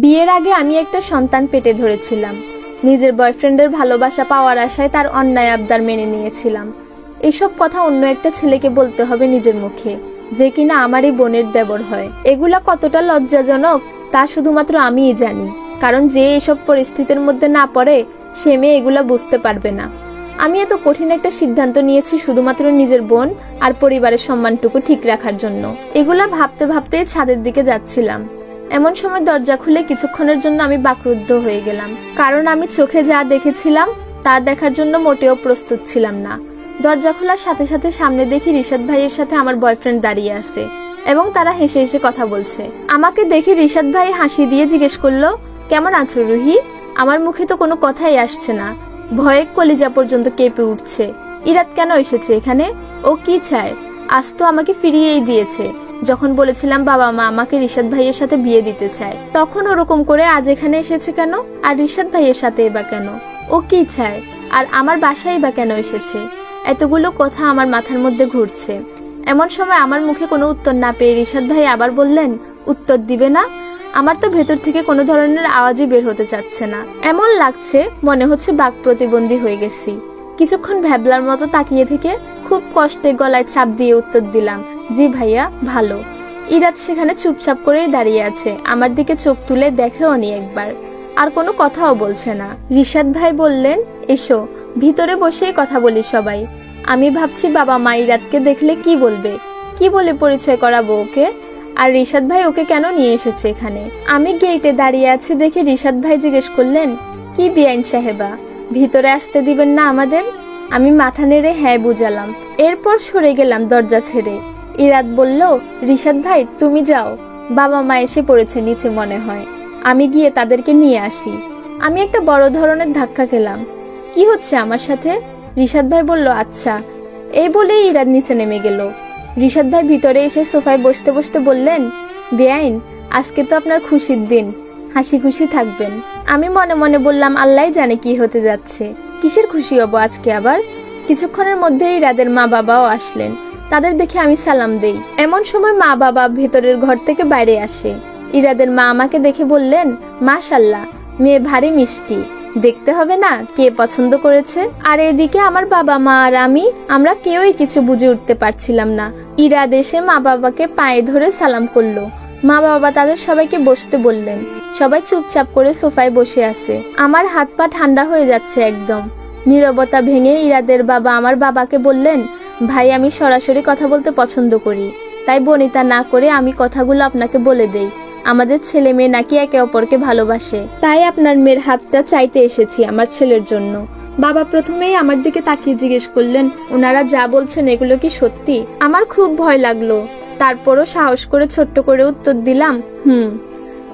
বিয়ের আগে আমি একটা সন্তান পেটে ধরেছিলাম। নিজের বয়ফ্রেন্ডের ভালোবাসা পাওয়ার আশায় তার অন্যায় আবদার মেনে নিয়েছিলাম। এসব কথা অন্য একটা ছেলেকে বলতে হবে নিজের মুখে, যে কিনা আমারই বোনের দেবর হয়। এগুলা কতটা লজ্জাজনক তা শুধুমাত্র আমিই জানি, কারণ যে এসব পরিস্থিতির মধ্যে না পড়ে সে মেয়ে এগুলা বুঝতে পারবে না। আমি এত কঠিন একটা সিদ্ধান্ত নিয়েছি শুধুমাত্র নিজের বোন আর পরিবারের সম্মানটুকু ঠিক রাখার জন্য। এগুলা ভাবতে ভাবতে ছাদের দিকে যাচ্ছিলাম। এমন সময় দরজা খুলে কিছুক্ষণের জন্য আমি বাকরুদ্ধ হয়ে গেলাম, কারণ আমি চোখে যা দেখেছিলাম তা দেখার জন্য মোটেও প্রস্তুত ছিলাম না। দরজা খোলার সাথে সাথে সামনে দেখি রিশাদ ভাইয়ের সাথে আমার বয়ফ্রেন্ড দাঁড়িয়ে আছে এবং তারা হেসে হেসে কথা বলছে। আমাকে দেখে রিশাদ ভাই হাসি দিয়ে জিজ্ঞেস করলো, কেমন আছো রুহি? আমার মুখে তো কোনো কথাই আসছে না, ভয়ে কলিজা পর্যন্ত কেঁপে উঠছে। ইরাত কেন এসেছে এখানে? ও কি চায়? আজ তো আমাকে ফিরিয়েই দিয়েছে। যখন বলেছিলাম বাবা মা আমাকে রিশাদ ভাইয়ের সাথে বিয়ে দিতে চায়, তখন ওরকম করে আজ এখানে এসেছে কেন? আর রিশাদ ভাইয়ের সাথে বা কেন? ও কি চায়? আর আমার বাসায় বা কেন এসেছে? এতগুলো কথা আমার মাথার মধ্যে ঘুরছে। এমন সময় আমার মুখে কোনো উত্তর না পেয়ে রিশাদ ভাই আবার বললেন, উত্তর দিবে না? আমার তো ভেতর থেকে কোনো ধরনের আওয়াজই বের হতে চাচ্ছে না। এমন লাগছে মনে হচ্ছে বাক প্রতিবন্ধী হয়ে গেছি। কিছুক্ষণ ভ্যাবলার মতো তাকিয়ে থেকে খুব কষ্টে গলায় চাপ দিয়ে উত্তর দিলাম, জি ভাইয়া, ভালো। ইরাত সেখানে চুপচাপ করেই দাঁড়িয়ে আছে, আমার দিকে চোখ তুলে দেখেও নি একবার, আর কোনো কথাও বলছে না। রিশাদ ভাই বললেন, এসো ভিতরে বসেই কথা বলি সবাই। আমি ভাবছি বাবা মা ইরাতকে দেখলে কি বলবে, কি বলে পরিচয় করাবো ওকে, আর রিশাদ ভাই ওকে কেন নিয়ে এসেছে এখানে। আমি গেটে দাঁড়িয়ে আছি দেখে রিশাদ ভাই জিজ্ঞেস করলেন, কি বিআইন সাহেবা, ভিতরে আসতে দিবেন না আমাদের? আমি মাথা নেড়ে হ্যাঁ বুঝালাম, এরপর সরে গেলাম দরজা ছেড়ে। ইরাত বলল, রিশাদ ভাই তুমি যাও, বাবা মা এসে পড়েছে নিচে মনে হয়, আমি গিয়ে তাদেরকে নিয়ে আসি। আমি একটা বড় ধরনের ধাক্কা খেলাম। কি হচ্ছে আমার সাথে? রিশাদ ভাই বলল, আচ্ছা। এই বলেই ইরাত নিচে নেমে গেল। রিশাদ ভাই ভিতরে এসে সোফায় বসতে বসতে বললেন, বেআইন আজকে তো আপনার খুশির দিন, হাসি খুশি থাকবেন। আমি মনে মনে বললাম, আল্লাহ জানে কি হতে যাচ্ছে, কিসের খুশি হব আজকে আবার। কিছুক্ষণের মধ্যেই ইরাদের মা বাবাও আসলেন। তাদের দেখে আমি সালাম দেই। এমন সময় মা বাবা ভেতরের ঘর থেকে বাইরে আসে। ইরাদের মা আমাকে দেখে বললেন, মাশাআল্লাহ, মেয়ে ভারী মিষ্টি, দেখতে হবে না কে পছন্দ করেছে। আর এদিকে আমার বাবা মা আর আমরা কেউই কিছু বুঝে উঠতে পারছিলাম না। ইরাদ এসে মা বাবাকে পায়ে ধরে সালাম করলো। মা বাবা তাদের সবাইকে বসতে বললেন। সবাই চুপচাপ করে সোফায় বসে আছে। আমার হাত পা ঠান্ডা হয়ে যাচ্ছে একদম। নীরবতা ভেঙে ইরাদের বাবা আমার বাবাকে বললেন, ভাই আমি সরাসরি কথা বলতে পছন্দ করি, তাই বনিতা না করে আমি কথাগুলো আপনাকে বলে দেই। আমাদের ছেলে মেয়ে নাকি একে অপরকে ভালোবাসে, তাই আপনার মেয়ের হাতটা চাইতে এসেছি আমার ছেলের জন্য। বাবা প্রথমেই আমার দিকে তাকিয়ে জিজ্ঞেস করলেন, ওনারা যা বলছেন এগুলো কি সত্যি? আমার খুব ভয় লাগলো, তারপরও সাহস করে ছোট্ট করে উত্তর দিলাম,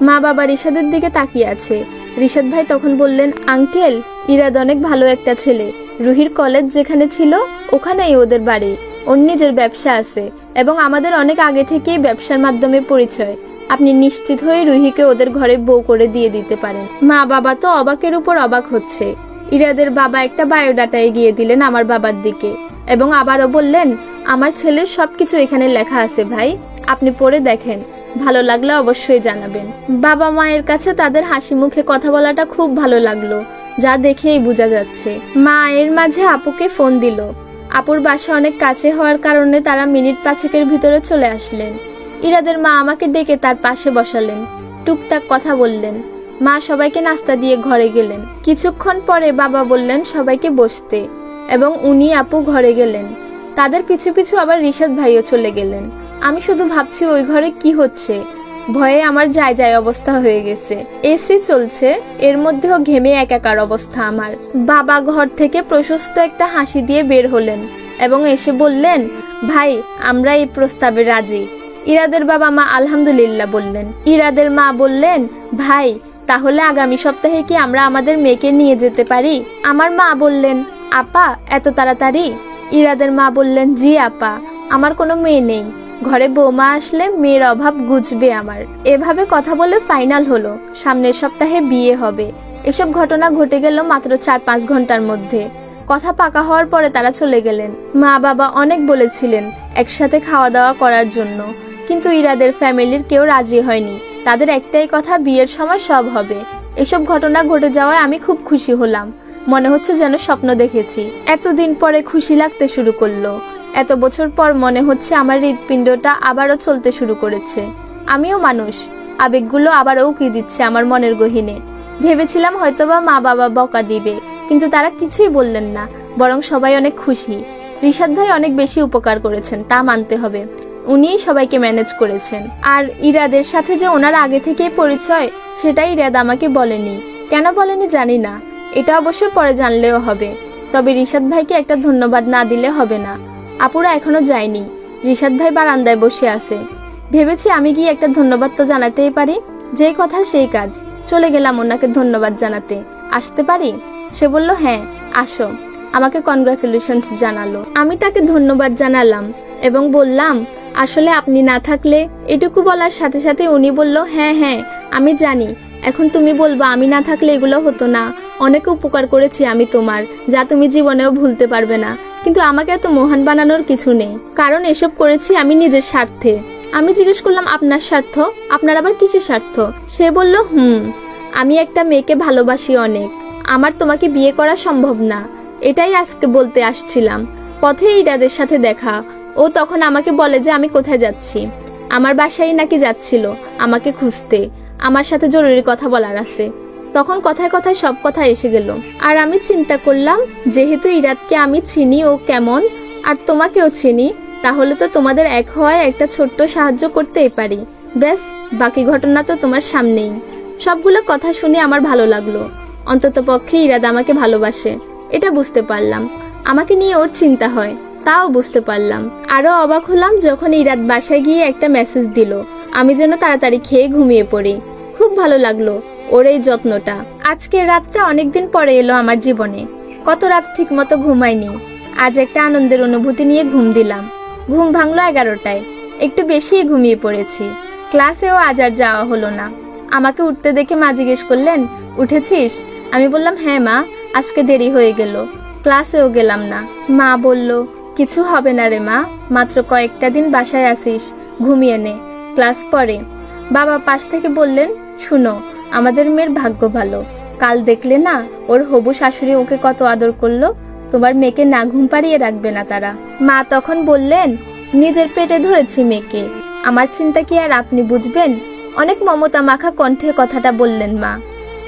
মা বাবা রিশাদের দিকে তাকিয়ে আছে। রিশাদ ভাই তখন বললেন, আঙ্কেল ইরাদ অনেক ভালো একটা ছেলে, রুহির কলেজ যেখানে ছিল ওখানেই ওদের বাড়ি, ওর নিজের ব্যবসা আছে এবং আমাদের অনেক আগে থেকেই ব্যবসার মাধ্যমে পরিচয়। আপনি নিশ্চিত হয়ে রুহিকে ওদের ঘরে বউ করে দিয়ে দিতে পারেন। মা বাবা তো অবাকের উপর অবাক হচ্ছে। ইরাদের বাবা একটা বায়োডাটা এগিয়ে দিলেন আমার বাবার দিকে এবং আবারও বললেন, আমার ছেলের সবকিছু এখানে লেখা আছে ভাই, আপনি পড়ে দেখেন, ভালো লাগলে অবশ্যই জানাবেন। বাবা মায়ের কাছে তাদের হাসি মুখে কথা বলাটা খুব ভালো লাগলো, যা দেখেই বোঝা যাচ্ছে। মা এর মাঝে আপুকে ফোন দিল। আপুর বাসা অনেক কাছে হওয়ার কারণে তারা মিনিট 5-এর ভিতরে চলে আসলেন। ইরাদের মা আমাকে ডেকে তার পাশে বসালেন, টুকটাক কথা বললেন। মা সবাইকে নাস্তা দিয়ে ঘরে গেলেন। কিছুক্ষণ পরে বাবা বললেন সবাইকে বসতে এবং উনি আপু ঘরে গেলেন। তাদের পিছু পিছু আবার রিশাদ ভাইও চলে গেলেন। আমি শুধু ভাবছি ওই ঘরে কি হচ্ছে, ভয়ে আমার যায় যায় অবস্থা হয়ে গেছে। এসি চলছে, এর মধ্যেও ঘেমে একাকার অবস্থা আমার। বাবা ঘর থেকে প্রশস্ত একটা হাসি দিয়ে বের হলেন এবং এসে বললেন, ভাই আমরা এই প্রস্তাবে রাজি। ইরাদের বাবা মা আলহামদুলিল্লাহ বললেন। ইরাদের মা বললেন, ভাই তাহলে আগামী সপ্তাহে কি আমরা আমাদের মেয়েকে নিয়ে যেতে পারি? আমার মা বললেন, আপা এত তাড়াতাড়ি? ইরাদের মা বললেন, জি আপা, আমার কোনো মেয়ে নেই, ঘরে বৌমা আসলে মেয়ের অভাব গুছবে আমার। এভাবে কথা বলে ফাইনাল হলো সামনের সপ্তাহে বিয়ে হবে। এসব ঘটনা ঘটে গেল মাত্র 4-5 ঘন্টার মধ্যে। কথা পাকা হওয়ার পরে তারা চলে গেলেন। মা বাবা অনেক বলেছিলেন একসাথে খাওয়া দাওয়া করার জন্য, কিন্তু ইরাদের ফ্যামিলির কেউ রাজি হয়নি। তাদের একটাই কথা, বিয়ের সময় সব হবে। এসব ঘটনা ঘটে যাওয়ায় আমি খুব খুশি হলাম। মনে হচ্ছে যেন স্বপ্ন দেখেছি। এতদিন পরে খুশি লাগতে শুরু করলো। এত বছর পর মনে হচ্ছে আমার হৃৎপিণ্ডটা আবারও চলতে শুরু করেছে। আমিও মানুষ, আবেগগুলো আবারও উকি দিচ্ছে আমার মনের গহীনে। ভেবেছিলাম হয়তোবা মা বাবা বকা দিবে, কিন্তু তারা কিছুই বললেন না, বরং সবাই অনেক খুশি। রিশাদ ভাই অনেক বেশি উপকার করেছেন, তা মানতে হবে। উনিই সবাইকে ম্যানেজ করেছেন। আর ইরাদের সাথে যে ওনার আগে থেকেই পরিচয়, সেটাই ইরাদ আমাকে বলেনি। কেন বলেনি জানি না, এটা অবশ্যই পরে জানলেও হবে। তবে রিশাদ ভাইকে একটা ধন্যবাদ না দিলে হবে না। আপুরা এখনো যায়নি, রিশাদ ভাই বারান্দায় বসে আছে। ভেবেছি আমি গিয়ে একটা ধন্যবাদ তো জানাতেই পারি। যেই কথা সেই কাজ, চলে গেলাম ওনাকে ধন্যবাদ জানাতে। আসতে পারি? সে বলল হ্যাঁ আসো। আমাকে কনগ্রাচুলেশনস জানালো। আমি তাকে ধন্যবাদ জানালাম এবং বললাম আসলে আপনি না থাকলে। এটুকু বলার সাথে সাথে উনি বলল হ্যাঁ হ্যাঁ আমি জানি, এখন তুমি বলবা আমি না থাকলে এগুলো হতো না। অনেক উপকার করেছি আমি তোমার, যা তুমি জীবনেও ভুলতে পারবে না। কিন্তু আমাকে এত মহান বানানোর কিছু নেই, কারণ এসব করেছি আমি নিজের স্বার্থে। আমি জিজ্ঞেস করলাম আপনার স্বার্থ? আপনার আবার কিসের স্বার্থ? সে বলল আমি একটা মেয়েকে ভালোবাসি অনেক, আমার তোমাকে বিয়ে করা সম্ভব না। এটাই আজকে বলতে আসছিলাম। পথে ইরাদের সাথে দেখা। ও তখন আমাকে বলে যে আমি কোথায় যাচ্ছি। আমার বাসায় নাকি যাচ্ছিল আমাকে খুঁজতে, আমার সাথে জরুরি কথা বলার আছে। তখন কথায় কথায় সব কথা এসে গেল। আর আমি চিন্তা করলাম, যেহেতু ইরাদকে আমি চিনি ও কেমন, আর তোমাকেও চিনি, তাহলে তো তোমাদের এক হওয়ায় একটা ছোট্ট সাহায্য করতেই পারি। ব্যাস, বাকি ঘটনা তো তোমার সামনেই। সবগুলো কথা শুনে আমার ভালো লাগলো। অন্তত পক্ষে ইরাদ আমাকে ভালোবাসে, এটা বুঝতে পারলাম। আমাকে নিয়ে ওর চিন্তা হয়, তাও বুঝতে পারলাম। আরো অবাক হলাম যখন ইরাদ বাসায় গিয়ে একটা মেসেজ দিল আমি যেন তাড়াতাড়ি খেয়ে ঘুমিয়ে পড়ি। খুব ভালো লাগলো ওর এই যত্নটা। আজকের রাতটা অনেকদিন পরে এলো আমার জীবনে। কত রাত ঠিক মতো ঘুমাইনি। আজ একটা আনন্দের অনুভূতি নিয়ে ঘুম দিলাম। ঘুম ভাঙলো 11টায়। একটু বেশি ঘুমিয়ে পড়েছি। ক্লাসেও আজ আর যাওয়া হলো না। আমাকে উঠতে দেখে মা জিজ্ঞেস করলেন উঠেছিস? আমি বললাম হ্যাঁ মা, আজকে দেরি হয়ে গেল, ক্লাসেও গেলাম না। মা বলল কিছু হবে না রে মা, মাত্র কয়েকটা দিন বাসায় আসিস, ঘুমিয়ে নে, ক্লাস পরে। বাবা পাশ থেকে বললেন শুনো, আমাদের মেয়ের ভাগ্য ভালো। কাল দেখলে না ওর হবু শাশুড়ি ওকে কত আদর করলো। তোমার মেয়েকে না ঘুম পাড়িয়ে রাখবে না তারা। মা তখন বললেন নিজের পেটে ধরেছি মেয়েকে, আমার চিন্তা কি আর আপনি বুঝবেন? অনেক মমতা মাখা কণ্ঠে কথাটা বললেন মা।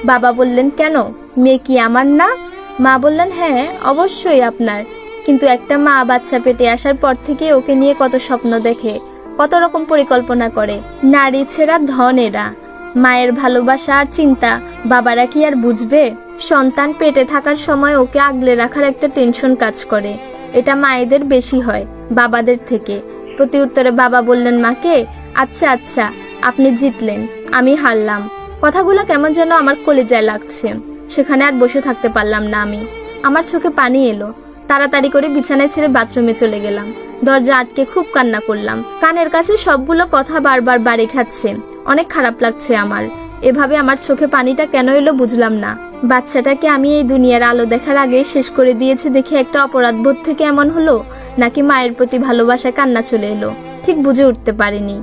বাবা বললেন কেন, মেয়ে কি আমার না? মা বললেন হ্যাঁ অবশ্যই আপনার, কিন্তু একটা মা বাচ্চা পেটে আসার পর থেকে ওকে নিয়ে কত স্বপ্ন দেখে, কত রকম পরিকল্পনা করে। নারী ছেড়া ধন এরা। মায়ের ভালোবাসা আর চিন্তা বাবারা কি আর বুঝবে? সন্তান পেটে থাকার সময় ওকে আগলে রাখার একটা টেনশন কাজ করে, এটা মায়েদের বেশি হয় বাবাদের থেকে। প্রতি উত্তরে বাবা বললেন মাকে আচ্ছা আচ্ছা আপনি জিতলেন, আমি হারলাম। কথাগুলো কেমন যেন আমার কলিজায় লাগছে। সেখানে আর বসে থাকতে পারলাম না আমি। আমার চোখে পানি এলো। তাড়াতাড়ি করে বিছানায় ছেড়ে বাথরুমে চলে গেলাম। দরজা আটকে খুব কান্না করলাম। কানের কাছে সবগুলো কথা বারবার বাড়ি খাচ্ছে। অনেক খারাপ লাগছে আমার। এভাবে আমার চোখে পানিটা কেন এলো বুঝলাম না। বাচ্চাটাকে আমি এই দুনিয়ার আলো দেখার আগে শেষ করে দিয়েছে দেখে একটা অপরাধবোধ থেকে এমন হলো, নাকি মায়ের প্রতি ভালোবাসায় কান্না চলে এলো, ঠিক বুঝে উঠতে পারিনি।